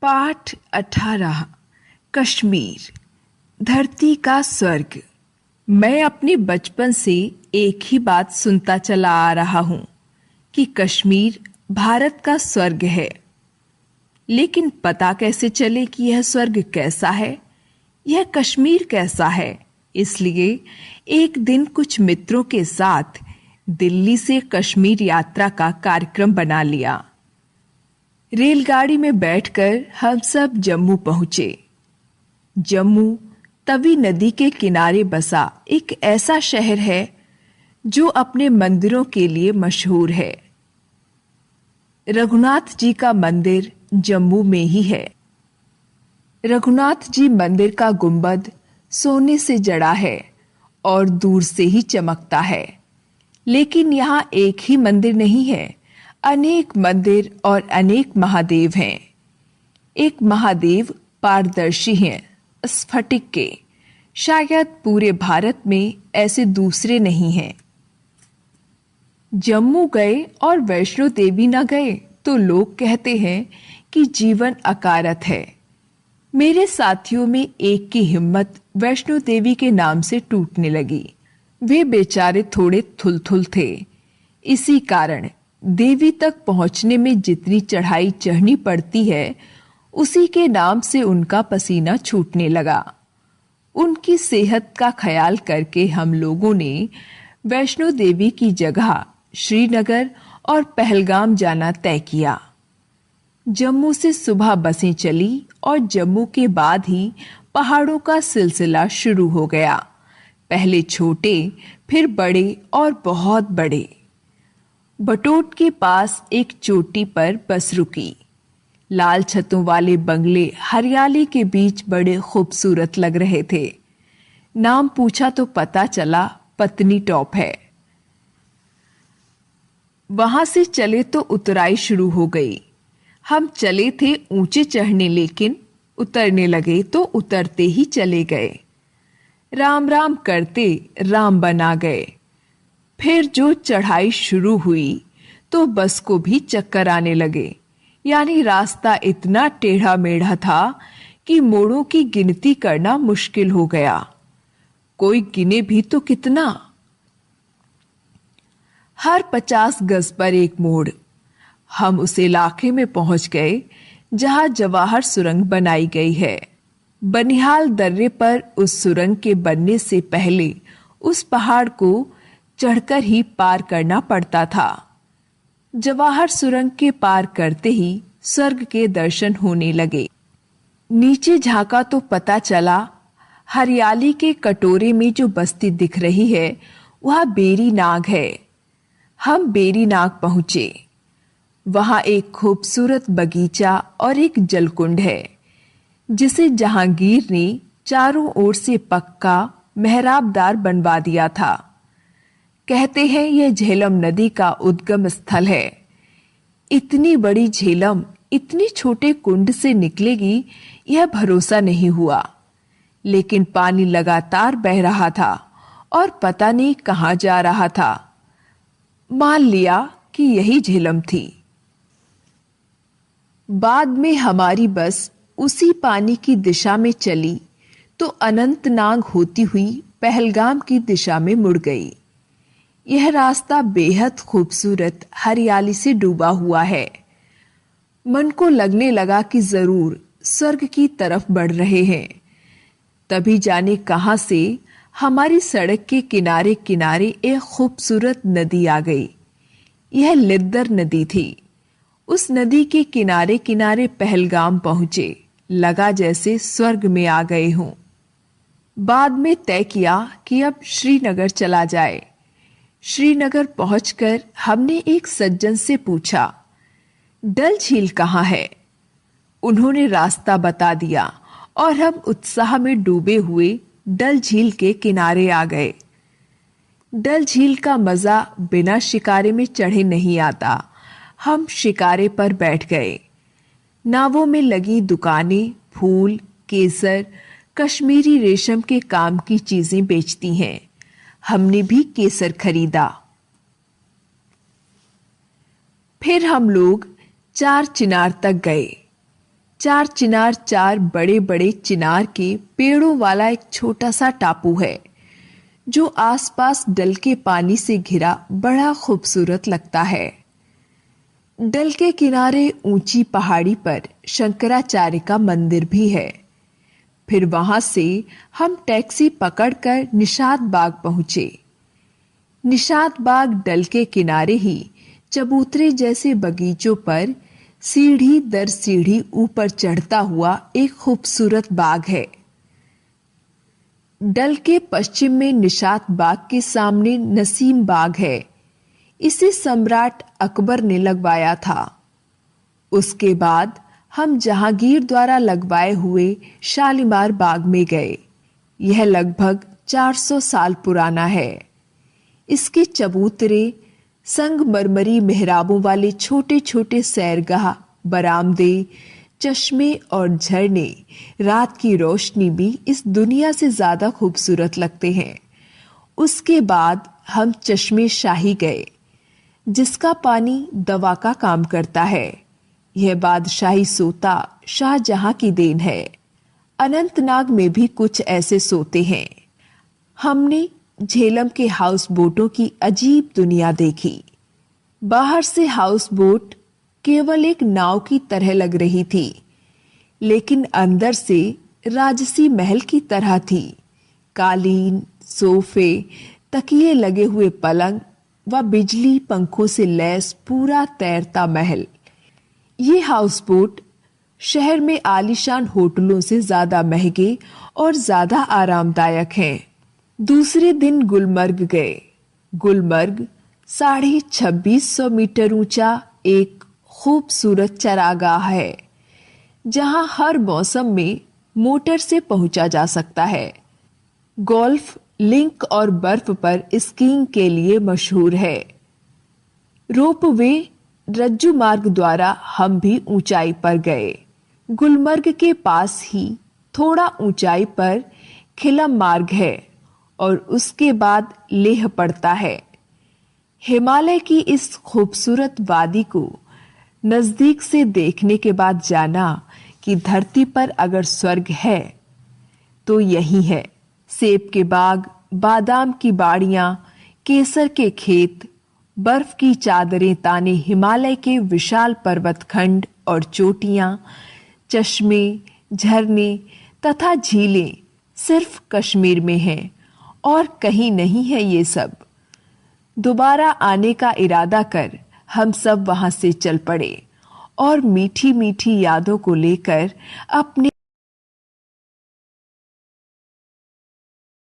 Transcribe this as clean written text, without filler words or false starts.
पाठ 18। कश्मीर, धरती का स्वर्ग। मैं अपने बचपन से एक ही बात सुनता चला आ रहा हूं कि कश्मीर भारत का स्वर्ग है। लेकिन पता कैसे चले कि यह स्वर्ग कैसा है, यह कश्मीर कैसा है। इसलिए एक दिन कुछ मित्रों के साथ दिल्ली से कश्मीर यात्रा का कार्यक्रम बना लिया। रेलगाड़ी में बैठकर हम सब जम्मू पहुंचे। जम्मू तवी नदी के किनारे बसा एक ऐसा शहर है जो अपने मंदिरों के लिए मशहूर है। रघुनाथ जी का मंदिर जम्मू में ही है। रघुनाथ जी मंदिर का गुंबद सोने से जड़ा है और दूर से ही चमकता है। लेकिन यहाँ एक ही मंदिर नहीं है, अनेक मंदिर और अनेक महादेव हैं। एक महादेव पारदर्शी हैं, स्फटिक के। शायद पूरे भारत में ऐसे दूसरे नहीं हैं। जम्मू गए और वैष्णो देवी न गए तो लोग कहते हैं कि जीवन अकारत है। मेरे साथियों में एक की हिम्मत वैष्णो देवी के नाम से टूटने लगी। वे बेचारे थोड़े थुलथुल थे। इसी कारण देवी तक पहुंचने में जितनी चढ़ाई चढ़नी पड़ती है, उसी के नाम से उनका पसीना छूटने लगा। उनकी सेहत का ख्याल करके हम लोगों ने वैष्णो देवी की जगह श्रीनगर और पहलगाम जाना तय किया। जम्मू से सुबह बसें चली और जम्मू के बाद ही पहाड़ों का सिलसिला शुरू हो गया। पहले छोटे, फिर बड़े और बहुत बड़े। बटोट के पास एक चोटी पर बस रुकी। लाल छतों वाले बंगले हरियाली के बीच बड़े खूबसूरत लग रहे थे। नाम पूछा तो पता चला पत्नी टॉप है। वहां से चले तो उतराई शुरू हो गई। हम चले थे ऊंचे चढ़ने, लेकिन उतरने लगे तो उतरते ही चले गए। राम राम करते राम बना गए। फिर जो चढ़ाई शुरू हुई तो बस को भी चक्कर आने लगे। यानी रास्ता इतना टेढ़ा मेढ़ा था कि मोड़ों की गिनती करना मुश्किल हो गया। कोई गिने भी तो कितना। हर 50 गज पर एक मोड़। हम उस इलाके में पहुंच गए जहां जवाहर सुरंग बनाई गई है। बनिहाल दर्रे पर उस सुरंग के बनने से पहले उस पहाड़ को चढ़कर ही पार करना पड़ता था। जवाहर सुरंग के पार करते ही स्वर्ग के दर्शन होने लगे। नीचे झांका तो पता चला हरियाली के कटोरे में जो बस्ती दिख रही है वह बेरी नाग है। हम बेरी नाग पहुंचे। वहां एक खूबसूरत बगीचा और एक जलकुंड है जिसे जहांगीर ने चारों ओर से पक्का मेहराबदार बनवा दिया था। कहते हैं यह झेलम नदी का उद्गम स्थल है। इतनी बड़ी झेलम इतनी छोटे कुंड से निकलेगी यह भरोसा नहीं हुआ। लेकिन पानी लगातार बह रहा था और पता नहीं कहां जा रहा था। मान लिया कि यही झेलम थी। बाद में हमारी बस उसी पानी की दिशा में चली तो अनंतनाग होती हुई पहलगाम की दिशा में मुड़ गई। यह रास्ता बेहद खूबसूरत हरियाली से डूबा हुआ है। मन को लगने लगा कि जरूर स्वर्ग की तरफ बढ़ रहे हैं। तभी जाने कहां से हमारी सड़क के किनारे किनारे एक खूबसूरत नदी आ गई। यह लिद्दर नदी थी। उस नदी के किनारे किनारे पहलगाम पहुंचे। लगा जैसे स्वर्ग में आ गए हों। बाद में तय किया कि अब श्रीनगर चला जाए। श्रीनगर पहुंचकर हमने एक सज्जन से पूछा, डल झील कहाँ है? उन्होंने रास्ता बता दिया और हम उत्साह में डूबे हुए डल झील के किनारे आ गए। डल झील का मजा बिना शिकारे में चढ़े नहीं आता। हम शिकारे पर बैठ गए। नावों में लगी दुकानें फूल, केसर, कश्मीरी रेशम के काम की चीजें बेचती हैं। हमने भी केसर खरीदा। फिर हम लोग 4 चिनार तक गए। चार बड़े बड़े चिनार के पेड़ों वाला एक छोटा सा टापू है जो आसपास डल के पानी से घिरा बड़ा खूबसूरत लगता है। डल के किनारे ऊंची पहाड़ी पर शंकराचार्य का मंदिर भी है। फिर वहां से हम टैक्सी पकड़कर निषाद बाग पहुंचे। निषाद बाग डल के किनारे ही चबूतरे जैसे बगीचों पर सीढ़ी दर सीढ़ी ऊपर चढ़ता हुआ एक खूबसूरत बाग है। डल के पश्चिम में निषाद बाग के सामने नसीम बाग है। इसे सम्राट अकबर ने लगवाया था। उसके बाद हम जहांगीर द्वारा लगवाए हुए शालीमार बाग में गए। यह लगभग 400 साल पुराना है। इसके चबूतरे संगमरमरी मेहराबों वाले छोटे छोटे सैरगाह, बरामदे, चश्मे और झरने रात की रोशनी में इस दुनिया से ज्यादा खूबसूरत लगते हैं। उसके बाद हम चश्मे शाही गए जिसका पानी दवा का काम करता है। यह बादशाही सोता शाहजहां की देन है। अनंतनाग में भी कुछ ऐसे सोते हैं। हमने झेलम के हाउस बोटों की अजीब दुनिया देखी। बाहर से हाउस बोट केवल एक नाव की तरह लग रही थी, लेकिन अंदर से राजसी महल की तरह थी। कालीन, सोफे, तकिए लगे हुए पलंग व बिजली पंखों से लैस पूरा तैरता महल। ये हाउस बोट शहर में आलीशान होटलों से ज्यादा महंगे और ज्यादा आरामदायक हैं। दूसरे दिन गुलमर्ग गए। गुलमर्ग 2650 मीटर ऊंचा एक खूबसूरत चरागाह है जहां हर मौसम में मोटर से पहुंचा जा सकता है। गोल्फ, लिंक और बर्फ पर स्कीइंग के लिए मशहूर है। रोपवे, रज्जू मार्ग द्वारा हम भी ऊंचाई पर गए। गुलमर्ग के पास ही थोड़ा ऊंचाई पर खिलम मार्ग है और उसके बाद लेह पड़ता है। हिमालय की इस खूबसूरत वादी को नजदीक से देखने के बाद जाना कि धरती पर अगर स्वर्ग है तो यही है। सेब के बाग, बादाम की बाड़ियां, केसर के खेत, बर्फ की चादरें ताने हिमालय के विशाल पर्वतखंड और चोटियां, चश्मे, झरने तथा झीलें सिर्फ कश्मीर में हैं और कहीं नहीं है ये सब। दोबारा आने का इरादा कर हम सब वहां से चल पड़े और मीठी मीठी यादों को लेकर अपने